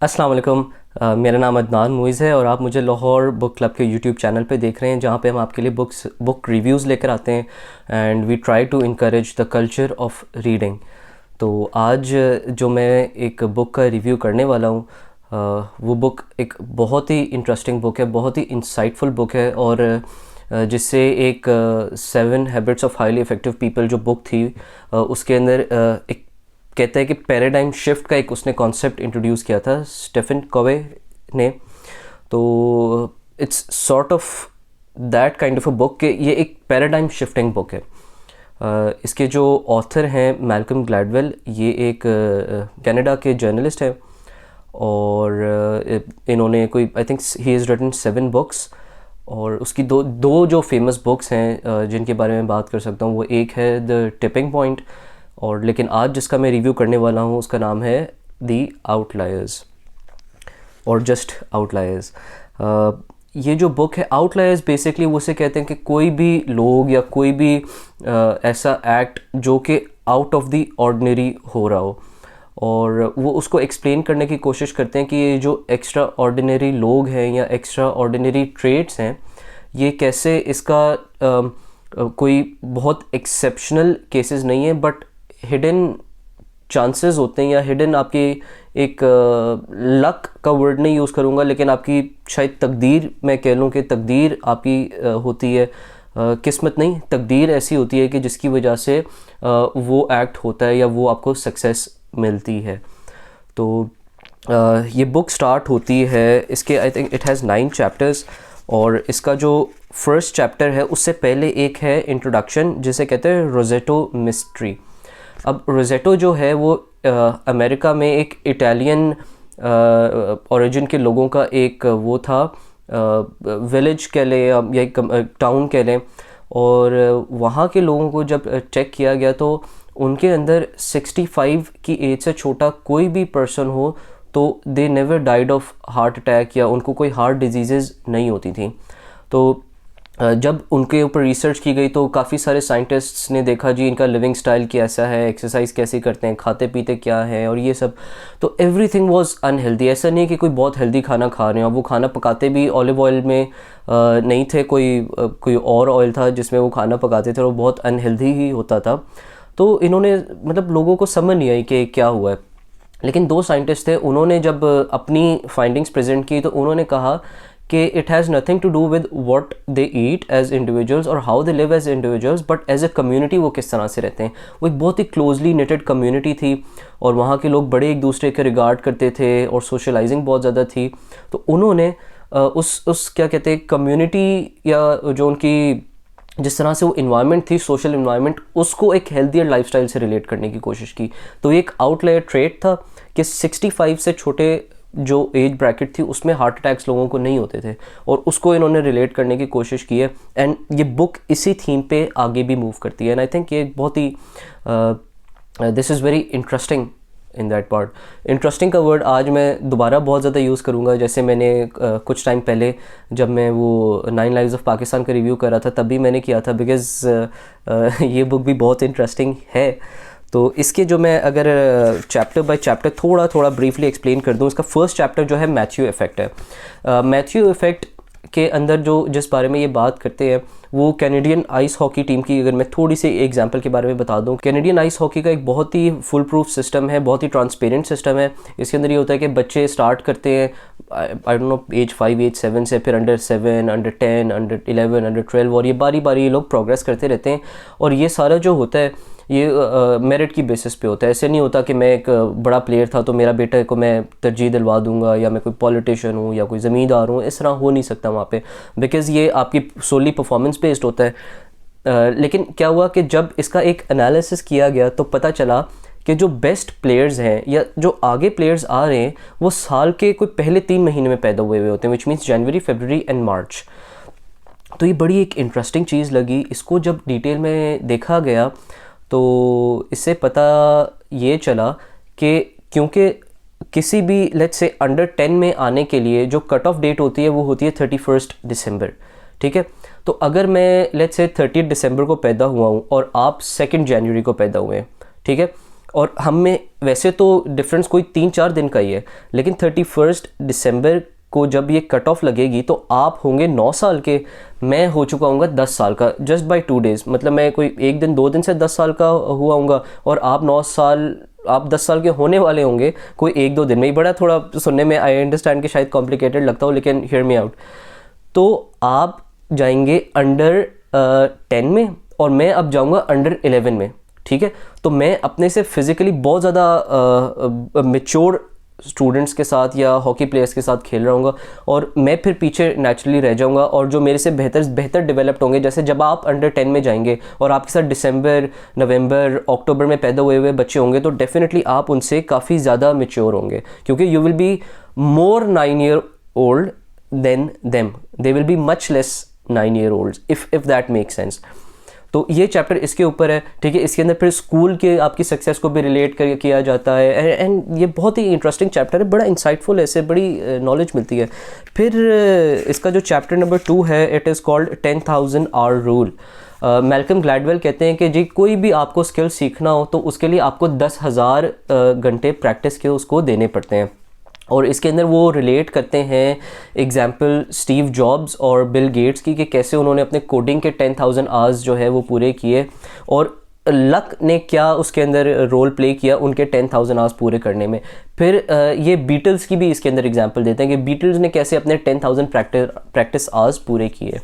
अस्सलाम वालेकुम। मेरा नाम अदनान मुइज़ है और आप मुझे लाहौर बुक क्लब के यूट्यूब चैनल पे देख रहे हैं, जहाँ पे हम आपके लिए बुक रिव्यूज़ लेकर आते हैं and we try to encourage the culture of reading. तो आज जो मैं एक बुक का रिव्यू करने वाला हूँ, वो बुक एक बहुत ही इंटरेस्टिंग बुक है, बहुत ही इंसाइटफुल बुक है। और जिससे एक 7 habits of highly effective people जो बुक थी, उसके अंदर एक कहते हैं कि पैराडाइम शिफ्ट का एक उसने कॉन्सेप्ट इंट्रोड्यूस किया था स्टीफन कोवे ने। तो it's sort of that kind of a book कि ये एक पैराडाइम शिफ्टिंग बुक है। इसके जो ऑथर हैं मैल्कम ग्लैडवेल, ये एक कनाडा के जर्नलिस्ट हैं और इन्होंने कोई I think he is written 7 books. और उसकी दो जो फेमस बुक्स हैं जिनके बारे में बात कर सकता हूँ, वो एक है द टिपिंग पॉइंट, और लेकिन आज जिसका मैं रिव्यू करने वाला हूँ उसका नाम है दी आउटलायर्स और जस्ट आउटलायर्स। ये जो बुक है आउटलायर्स, बेसिकली वो उसे कहते हैं कि कोई भी लोग या कोई भी ऐसा एक्ट जो कि आउट ऑफ द ऑर्डिनरी हो रहा हो, और वो उसको एक्सप्लेन करने की कोशिश करते हैं कि ये जो एक्स्ट्रा ऑर्डिनरी लोग हैं या एक्स्ट्रा ऑर्डिनरी ट्रेड्स हैं, ये कैसे इसका कोई बहुत एक्सेप्शनल केसेस नहीं है, बट हिडन चांसेस होते हैं, या हिडन आपकी एक लक का वर्ड नहीं यूज़ करूँगा, लेकिन आपकी शायद तकदीर, मैं कह लूँ कि तकदीर आपकी होती है, किस्मत नहीं, तकदीर ऐसी होती है कि जिसकी वजह से वो एक्ट होता है या वो आपको सक्सेस मिलती है। तो ये बुक स्टार्ट होती है, इसके I think it has 9 chapters, और इसका जो फर्स्ट चैप्टर है उससे पहले एक है इंट्रोडक्शन, जिसे कहते हैं रोज़ेटो मिस्ट्री। अब रोज़ेटो जो है वो अमेरिका में एक इटालियन ओरिजिन के लोगों का एक वो था, विलेज कह लें या एक टाउन कह लें, और वहाँ के लोगों को जब चेक किया गया तो उनके अंदर 65 की एज से छोटा कोई भी पर्सन हो तो they never died of heart attack, या उनको कोई हार्ट डिजीज़ नहीं होती थी। तो जब उनके ऊपर रिसर्च की गई तो काफ़ी सारे साइंटिस्ट्स ने देखा जी इनका लिविंग स्टाइल कैसा है, एक्सरसाइज कैसे करते हैं, खाते पीते क्या है और ये सब। तो एवरीथिंग वाज अनहेल्दी। ऐसा नहीं कि कोई बहुत हेल्दी खाना खा रहे हैं, वो खाना पकाते भी ऑलिव ऑयल में नहीं थे, कोई और ऑयल था जिसमें वो खाना पकाते थे और वो बहुत अनहेल्दी ही होता था। तो इन्होंने मतलब लोगों को समझ नहीं आई कि क्या हुआ है। लेकिन 2 साइंटिस्ट थे, उन्होंने जब अपनी फाइंडिंग्स प्रेजेंट की तो उन्होंने कहा कि it has nothing to do with what they eat as individuals और how they live as individuals, but as a community वो किस तरह से रहते हैं। वो एक बहुत ही क्लोजली निटेड कम्युनिटी थी और वहाँ के लोग बड़े एक दूसरे के रिगार्ड करते थे और सोशलाइजिंग बहुत ज़्यादा थी। तो उन्होंने उस क्या कहते हैं कम्युनिटी, या जो उनकी जिस तरह से वो इन्वायरमेंट थी, सोशल इन्वायरमेंट, उसको एक हेल्थियर लाइफस्टाइल से रिलेट करने की कोशिश की। तो एक आउटलायर ट्रेट था कि 65 से छोटे जो एज ब्रैकेट थी उसमें हार्ट अटैक्स लोगों को नहीं होते थे, और उसको इन्होंने रिलेट करने की कोशिश की है। एंड ये बुक इसी थीम पे आगे भी मूव करती है, एंड आई थिंक ये बहुत ही this is very interesting in that part. Interesting का वर्ड आज मैं दोबारा बहुत ज़्यादा यूज़ करूँगा, जैसे मैंने कुछ टाइम पहले जब मैं वो 9 लाइव्स ऑफ पाकिस्तान का रिव्यू कर रहा था तब भी मैंने किया था, बिकॉज़ ये बुक भी बहुत इंटरेस्टिंग है। तो इसके जो मैं अगर चैप्टर बाय चैप्टर थोड़ा थोड़ा ब्रीफली एक्सप्लेन कर दूँ, इसका फर्स्ट चैप्टर जो है मैथ्यू इफ़ेक्ट है। मैथ्यू इफ़ेक्ट के अंदर जो जिस बारे में ये बात करते हैं वो कैनेडियन आइस हॉकी टीम की, अगर मैं थोड़ी सी एग्जांपल के बारे में बता दूं, कैनेडियन आइस हॉकी का एक बहुत ही फुल प्रूफ सिस्टम है, बहुत ही ट्रांसपेरेंट सिस्टम है। इसके अंदर ये होता है कि बच्चे स्टार्ट करते हैं I don't know age 5 age 7 से, फिर अंडर 7, अंडर 10, अंडर 11, अंडर 12, और ये बारी बारी ये लोग प्रोग्रेस करते रहते हैं। और ये सारा जो होता है ये मेरिट की बेसिस पे होता है। ऐसे नहीं होता कि मैं एक बड़ा प्लेयर था तो मेरा बेटे को मैं तरजीह दिलवा दूंगा, या मैं कोई पॉलिटिशियन हूँ या कोई ज़मींदार हूँ, इस तरह हो नहीं सकता वहाँ पे, बिकॉज़ ये आपकी सोली परफॉर्मेंस बेस्ड होता है। लेकिन क्या हुआ कि जब इसका एक एनालिसिस किया गया तो पता चला कि जो बेस्ट प्लेयर्स हैं या जो आगे प्लेयर्स आ रहे हैं वो साल के कोई पहले 3 महीने में पैदा हुए होते हैं, which means January, February and मार्च। तो ये बड़ी एक इंटरेस्टिंग चीज़ लगी। इसको जब डिटेल में देखा गया तो इससे पता ये चला कि क्योंकि किसी भी लेट्स से अंडर 10 में आने के लिए जो कट ऑफ डेट होती है वो होती है 31 दिसंबर, ठीक है। तो अगर मैं लेट्स से 30 दिसंबर को पैदा हुआ हूँ और आप 2 जनवरी को पैदा हुए हैं, ठीक है, और हम में वैसे तो डिफरेंस कोई 3-4 दिन का ही है, लेकिन 31 दिसंबर को जब ये कट ऑफ लगेगी तो आप होंगे 9 साल के, मैं हो चुका हूँगा 10 साल का, जस्ट बाय 2 डेज़। मतलब मैं कोई 1 दिन 2 दिन से 10 साल का हुआ हूँगा, और आप 10 साल के होने वाले होंगे कोई 1-2 दिन में ही। बड़ा थोड़ा सुनने में आई अंडरस्टैंड कि शायद कॉम्प्लिकेटेड लगता हो, लेकिन हियर मी आउट। तो आप जाएंगे अंडर 10 में और मैं अब जाऊँगा अंडर 11 में, ठीक है। तो मैं अपने से फिज़िकली बहुत ज़्यादा मेच्योर स्टूडेंट्स के साथ या हॉकी प्लेयर्स के साथ खेल रहा हूँगा, और मैं फिर पीछे नेचुरली रह जाऊँगा, और जो मेरे से बेहतर डेवलप्ड होंगे, जैसे जब आप अंडर 10 में जाएंगे और आपके साथ दिसंबर, नवंबर, अक्टूबर में पैदा हुए बच्चे होंगे, तो डेफिनेटली आप उनसे काफ़ी ज़्यादा मेच्योर होंगे, क्योंकि you will be more 9 year old then them, they will be much less 9 year olds, if that make sense. तो ये चैप्टर इसके ऊपर है, ठीक है। इसके अंदर फिर स्कूल के आपकी सक्सेस को भी रिलेट कर किया जाता है, एंड ये बहुत ही इंटरेस्टिंग चैप्टर है, बड़ा इंसाइटफुल है, इससे बड़ी नॉलेज मिलती है। फिर इसका जो चैप्टर नंबर 2 है, it is called 10,000 hour rule. Malcolm Gladwell कहते हैं कि जी कोई भी आपको स्किल सीखना हो तो उसके लिए आपको 10,000 घंटे प्रैक्टिस के उसको देने पड़ते हैं। और इसके अंदर वो रिलेट करते हैं एग्जाम्पल स्टीव जॉब्स और बिल गेट्स की, कि कैसे उन्होंने अपने कोडिंग के 10,000 आवर्स जो है वो पूरे किए, और लक ने क्या उसके अंदर रोल प्ले किया उनके 10,000 आवर्स पूरे करने में। फिर ये बीटल्स की भी इसके अंदर एग्जांपल देते हैं कि बीटल्स ने कैसे अपने 10,000 प्रैक्टिस आवर्स पूरे किए।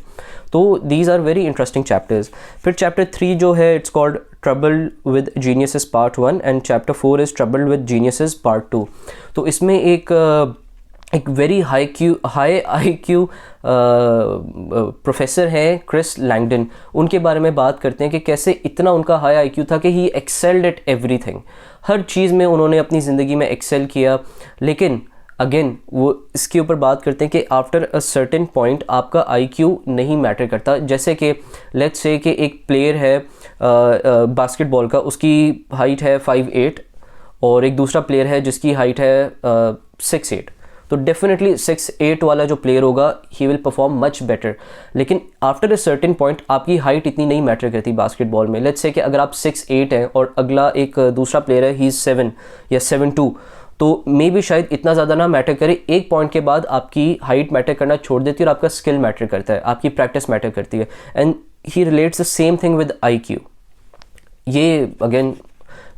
तो these are very interesting chapters. फिर चैप्टर 3 जो है, it's called trouble with geniuses part 1, and chapter 4 is trouble with geniuses part 2। तो इसमें एक very high I Q professor हैं क्रिस लैंगडन, उनके बारे में बात करते हैं कि कैसे इतना उनका हाई आई क्यू था कि ही एक्सेल्ड एट एवरीथिंग, हर चीज़ में उन्होंने अपनी ज़िंदगी में एक्सेल किया। लेकिन अगेन वो इसके ऊपर बात करते हैं कि आफ्टर अ सर्टेन पॉइंट आपका आईक्यू नहीं मैटर करता। जैसे कि लेट्स से कि एक प्लेयर है बास्केटबॉल का, उसकी हाइट है 5'8", और एक दूसरा प्लेयर है जिसकी हाइट है 6'8", तो डेफिनेटली 6'8" वाला जो प्लेयर होगा he will perform much better. लेकिन आफ्टर अ सर्टेन पॉइंट आपकी हाइट इतनी नहीं मैटर करती बास्केटबॉल में। लेट्स से कि अगर आप 6'8" हैं और अगला एक दूसरा प्लेयर है ही 7 या 7'2", तो मे भी शायद इतना ज़्यादा ना मैटर करे। एक पॉइंट के बाद आपकी हाइट मैटर करना छोड़ देती है और आपका स्किल मैटर करता है, आपकी प्रैक्टिस मैटर करती है। And he relates the same thing with IQ. ये अगेन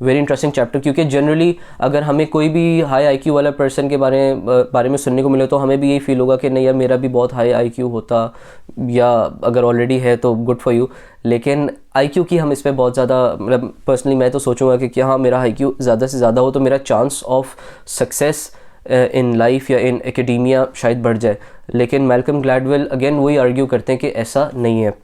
वेरी इंटरेस्टिंग चैप्टर, क्योंकि जनरली अगर हमें कोई भी हाई आईक्यू वाला पर्सन के बारे में सुनने को मिले तो हमें भी यही फील होगा कि नहीं यार मेरा भी बहुत हाई आईक्यू होता, या अगर ऑलरेडी है तो गुड फॉर यू। लेकिन आईक्यू की हम इस पर बहुत ज़्यादा, मतलब पर्सनली मैं तो सोचूंगा कि हाँ मेरा आईक्यू ज़्यादा से ज़्यादा हो तो मेरा chance of success in life या इन एकेडेमिया शायद बढ़ जाए। लेकिन मैल्कम ग्लैडवेल अगेन वही आर्ग्यू करते हैं कि ऐसा नहीं है।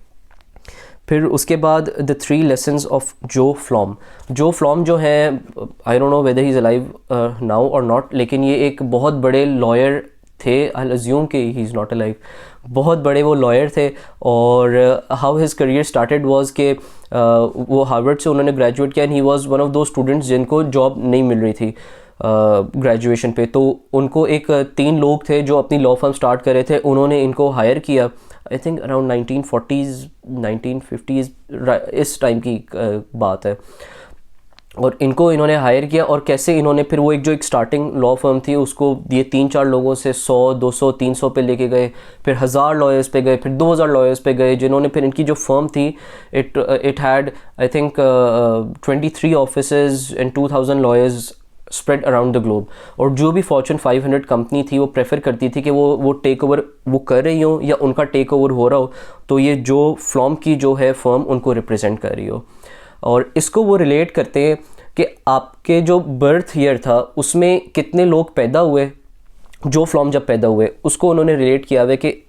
फिर उसके बाद द 3 लेसन्स ऑफ जो फ्लॉम जो है, आई don't know whether he is alive now और नॉट, लेकिन ये एक बहुत बड़े लॉयर थे। आई अज्यूम कि ही इज़ नॉट अलाइव। बहुत बड़े वो लॉयर थे, और how his career started was कि वो हार्वर्ड से उन्होंने ग्रेजुएट किया, and he was one of दो स्टूडेंट्स जिनको जॉब नहीं मिल रही थी ग्रेजुएशन पे। तो उनको एक 3 लोग थे जो अपनी लॉ फर्म स्टार्ट कर रहे थे, उन्होंने इनको हायर किया। I think around 1940s 1950s इस टाइम की बात है। और इनको इन्होंने हायर किया, और कैसे इन्होंने फिर वो एक स्टार्टिंग लॉ फर्म थी उसको ये 3-4 लोगों से 100, 200, 300 पे लेके गए, फिर 1000 लॉयर्स पे गए, फिर 2000 लॉयर्स पे गए, जिन्होंने फिर इनकी जो फर्म थी it had I think 23 offices and 2000 lawyers spread around the globe. और जो भी फॉर्चून 500 कंपनी थी वो प्रेफर करती थी कि वो टेक ओवर वो कर रही हो या उनका टेक ओवर हो रहा हो, तो ये जो फ्लॉम की जो है फर्म उनको रिप्रेजेंट कर रही हो। और इसको वो रिलेट करते हैं कि आपके जो बर्थ ईयर था उसमें कितने लोग पैदा हुए, जो फ्लॉम जब पैदा हुए उसको उन्होंने रिलेट किया हुआ कि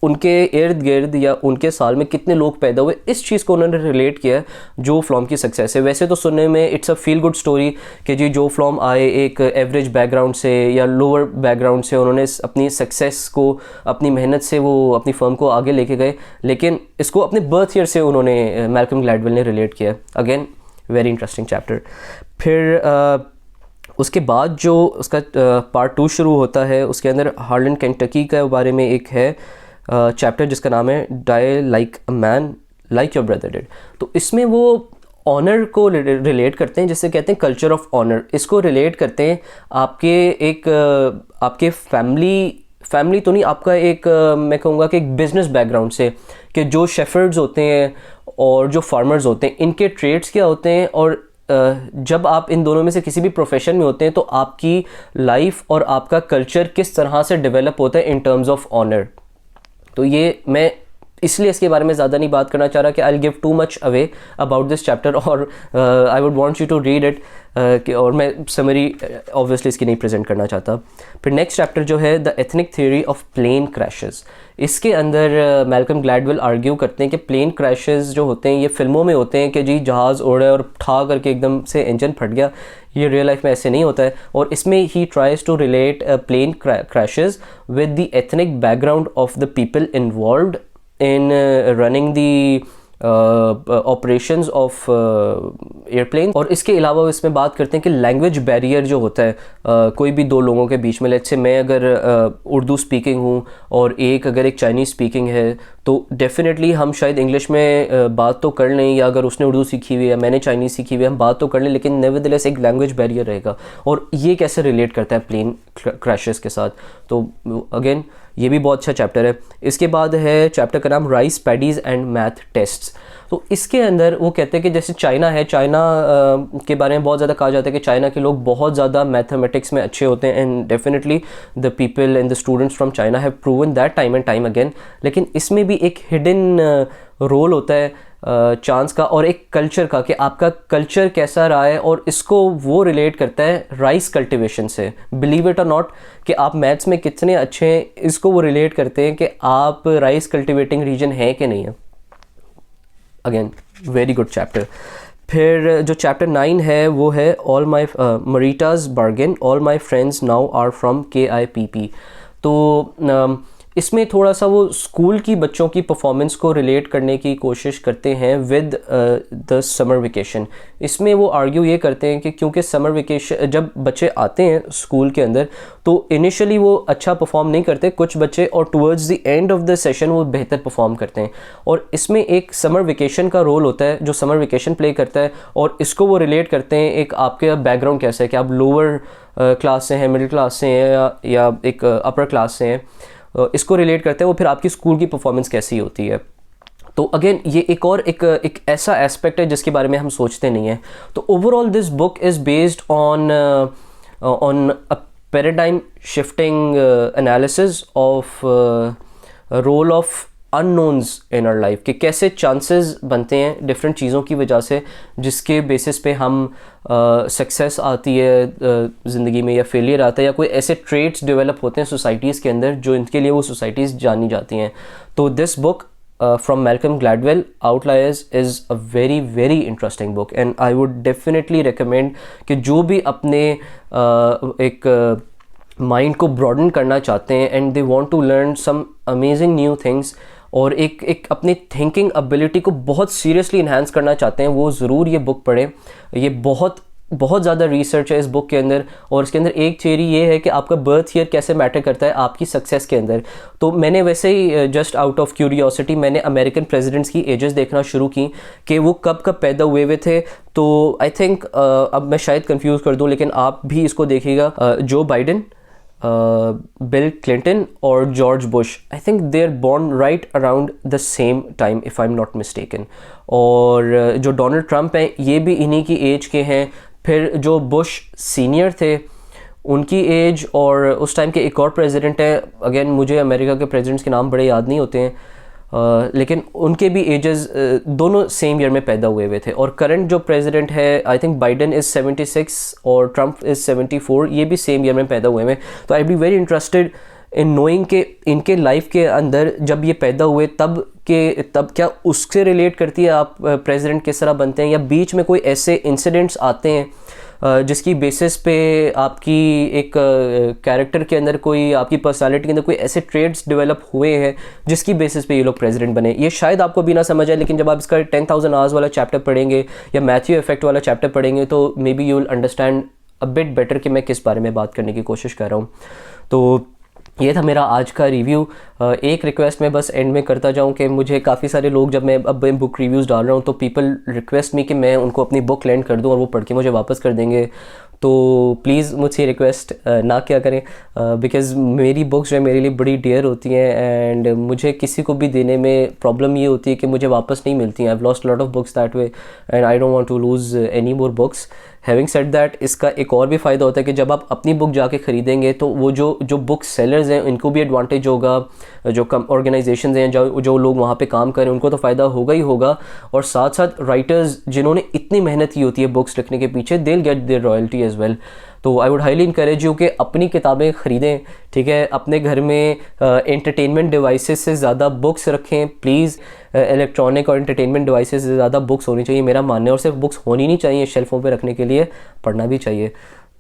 उनके इर्द गिर्द या उनके साल में कितने लोग पैदा हुए, इस चीज़ को उन्होंने रिलेट किया है जो फ्लॉम की सक्सेस है। वैसे तो सुनने में it's a feel good story कि जी जो फ्लॉम आए एक एवरेज बैकग्राउंड से या लोअर बैकग्राउंड से, उन्होंने अपनी सक्सेस को अपनी मेहनत से वो अपनी फर्म को आगे लेके गए, लेकिन इसको अपने बर्थ ईयर से उन्होंने मैल्कम ग्लैडवेल ने रिलेट किया। Again very interesting chapter. फिर उसके बाद जो उसका पार्ट 2 शुरू होता है, उसके अंदर हार्लन केंटकी के बारे में एक है चैप्टर जिसका नाम है die like a man like your brother did. तो इसमें वो ऑनर को रिलेट करते हैं, जिसे कहते हैं कल्चर ऑफ ऑनर। इसको रिलेट करते हैं आपके फैमिली तो नहीं, आपका एक मैं कहूँगा कि एक बिजनेस बैकग्राउंड से, कि जो शेफर्ड्स होते हैं और जो फार्मर्स होते हैं, इनके ट्रेड्स क्या होते हैं, और जब आप इन दोनों में से किसी भी प्रोफेशन में होते हैं तो आपकी लाइफ और आपका कल्चर किस तरह से डेवलप होता है इन टर्म्स ऑफ ऑनर। तो ये मैं इसलिए इसके बारे में ज़्यादा नहीं बात करना चाह रहा कि I will give too much away about this chapter, और I would want you to read it, और मैं समरी ऑब्वियसली इसकी नहीं प्रेजेंट करना चाहता। फिर नेक्स्ट चैप्टर जो है the ethnic theory of plane crashes. इसके अंदर मैल्कम ग्लैडवेल आर्ग्यू करते हैं कि प्लेन क्रैशेस जो होते हैं ये फिल्मों में होते हैं कि जी जहाज़ उड़ रहा है और ठा करके एकदम से इंजन फट गया, ये रियल लाइफ में ऐसे नहीं होता है। और इसमें he tries to relate plane crashes with the ethnic background of the people involved in running the operations of airplanes। और इसके अलावा इसमें बात करते हैं कि लैंग्वेज बैरियर जो होता है कोई भी दो लोगों के बीच में, लेट्स से मैं अगर उर्दू स्पीकिंग हूँ और अगर एक चाइनीज़ स्पीकिंग है, तो डेफिनेटली हम शायद इंग्लिश में बात तो कर लें, या अगर उसने उर्दू सीखी हुई है या मैंने चाइनीज़ सीखी हुई है, हम बात तो कर लें, लेकिन नेवरदलेस एक लैंग्वेज बैरियर रहेगा। और ये कैसे रिलेट करता है प्लेन क्रैशेस के साथ, तो अगेन ये भी बहुत अच्छा चैप्टर है। इसके बाद है चैप्टर का नाम राइस पैडीज़ एंड मैथ टेस्ट्स। तो इसके अंदर वो कहते हैं कि जैसे चाइना है, चाइना के बारे में बहुत ज़्यादा कहा जाता है कि चाइना के लोग बहुत ज़्यादा मैथमेटिक्स में अच्छे होते हैं, and definitely the people and the students from China have proven that time and time again. लेकिन इसमें भी एक हिडन रोल होता है चांस का और एक कल्चर का, कि आपका कल्चर कैसा रहा है, और इसको वो रिलेट करता है राइस कल्टिवेशन से। बिलीव इट और नॉट कि आप मैथ्स में कितने अच्छे हैं, इसको वो रिलेट करते हैं कि आप राइस कल्टिवेटिंग रीजन है कि नहीं है। Again very good chapter. फिर जो चैप्टर 9 है वो है all my Marita's bargain, all my friends now are from KIPP। तो इसमें थोड़ा सा वो स्कूल की बच्चों की परफॉर्मेंस को रिलेट करने की कोशिश करते हैं विद द समर वेकेशन। इसमें वो आर्ग्यू ये करते हैं कि क्योंकि समर वेकेशन जब बच्चे आते हैं स्कूल के अंदर तो इनिशियली वो अच्छा परफॉर्म नहीं करते कुछ बच्चे, और towards the end of the session वो बेहतर परफॉर्म करते हैं। और इसमें एक समर वेकेशन का रोल होता है जो समर वेकेशन प्ले करता है, और इसको वो रिलेट करते हैं एक आपके बैकग्राउंड कैसा है, कि आप लोअर क्लास से हैं, मिडिल क्लास से हैं, या एक अपर क्लास से हैं, इसको रिलेट करते हैं वो फिर आपकी स्कूल की परफॉर्मेंस कैसी होती है। तो अगेन ये एक ऐसा एस्पेक्ट है जिसके बारे में हम सोचते नहीं हैं। तो overall this book is based on a paradigm shifting analysis of role of unknowns in our life, कि कैसे चांसेस बनते हैं डिफरेंट चीज़ों की वजह से, जिसके बेसिस पे हम सक्सेस आती है ज़िंदगी में या फेलियर आता है, या कोई ऐसे ट्रेट्स डेवलप होते हैं सोसाइटीज़ के अंदर जो इनके लिए वो सोसाइटीज़ जानी जाती हैं। तो this book from Malcolm Gladwell outliers is a very very interesting book, and I would definitely recommend कि जो भी अपने एक माइंड को ब्रॉडन करना चाहते हैं and they want to learn some amazing new things, और एक अपनी थिंकिंग एबिलिटी को बहुत सीरियसली इन्हांस करना चाहते हैं, वो ज़रूर ये बुक पढ़ें। ये बहुत ज़्यादा रिसर्च है इस बुक के अंदर, और इसके अंदर एक थियरी ये है कि आपका बर्थ ईयर कैसे मैटर करता है आपकी सक्सेस के अंदर। तो मैंने वैसे ही जस्ट आउट ऑफ क्यूरियोसिटी मैंने अमेरिकन प्रेसिडेंट्स की एजेस देखना शुरू की कि वो कब पैदा हुए थे। तो आई थिंक अब मैं शायद कंफ्यूज कर दूं, लेकिन आप भी इसको देखिएगा, जो बाइडन, बिल क्लिंटन और George Bush, I think they are born right around the same time if I am not mistaken. और जो डोनाल्ड ट्रंप हैं ये भी इन्हीं की एज के हैं। फिर जो बुश सीनियर थे उनकी एज, और उस टाइम के एक और प्रेसिडेंट हैं, अगेन मुझे अमेरिका के प्रेसिडेंट्स के नाम बड़े याद नहीं होते हैं, लेकिन उनके भी एजेस दोनों सेम ईयर में पैदा हुए थे। और करंट जो प्रेसिडेंट है आई थिंक बाइडन इज़ 76 और ट्रंप इज़ 74, ये भी सेम ईयर में पैदा हुए हैं। तो I be very interested in knowing के इनके लाइफ के अंदर जब ये पैदा हुए तब क्या उससे रिलेट करती है आप प्रेसिडेंट किस तरह बनते हैं, या बीच में कोई ऐसे इंसिडेंट्स आते हैं जिसकी बेसिस पे आपकी एक कैरेक्टर के अंदर, कोई आपकी पर्सनालिटी के अंदर कोई ऐसे ट्रेड्स डेवलप हुए हैं जिसकी बेसिस पे ये लोग प्रेसिडेंट बने। ये शायद आपको भी ना समझ आए, लेकिन जब आप इसका 10,000 आवर्स वाला चैप्टर पढ़ेंगे या मैथ्यू इफेक्ट वाला चैप्टर पढ़ेंगे तो may be you will understand a bit better कि मैं किस बारे में बात करने की कोशिश कर रहा हूँ। तो ये था मेरा आज का रिव्यू। एक रिक्वेस्ट मैं बस एंड में करता जाऊं कि मुझे काफ़ी सारे लोग, जब मैं अब बुक रिव्यूज़ डाल रहा हूं तो पीपल रिक्वेस्ट मी कि मैं उनको अपनी बुक लेंड कर दूं और वो पढ़ के मुझे वापस कर देंगे। तो प्लीज़ मुझसे रिक्वेस्ट ना क्या करें, बिकॉज़ मेरी बुक्स जो है मेरे लिए बड़ी डियर होती हैं एंड मुझे किसी को भी देने में प्रॉब्लम ये होती है कि मुझे वापस नहीं मिलती हैं। I have lost lot of books that way and I don't want to lose any more books. Having said that, इसका एक और भी फ़ायदा होता है कि जब आप अपनी बुक जाके ख़रीदेंगे तो वो जो बुक सेलर्स हैं इनको भी एडवांटेज होगा, जो कम ऑर्गेनाइजेशंस हैं, जो लोग वहाँ पे काम करें उनको तो फ़ायदा होगा ही होगा, और साथ साथ राइटर्स जिन्होंने इतनी मेहनत की होती है बुक्स लिखने के पीछे, they will get their royalty as well. तो I would highly encourage you कि अपनी किताबें ख़रीदें, ठीक है। अपने घर में एंटरटेनमेंट डिवाइसेस से ज़्यादा बुक्स रखें प्लीज़। इलेक्ट्रॉनिक और एंटरटेनमेंट डिवाइसेस से ज़्यादा बुक्स होनी चाहिए, मेरा मानना है। और सिर्फ बुक्स होनी नहीं चाहिए शेल्फों पे रखने के लिए, पढ़ना भी चाहिए।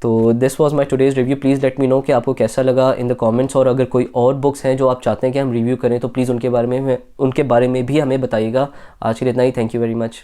तो this was my today's review. Please let me know कि आपको कैसा लगा इन द कमेंट्स, और अगर कोई और बुक्स हैं जो आप चाहते हैं कि हम रिव्यू करें तो प्लीज़ उनके बारे में भी हमें बताइएगा। आज के लिए इतना ही। Thank you very much.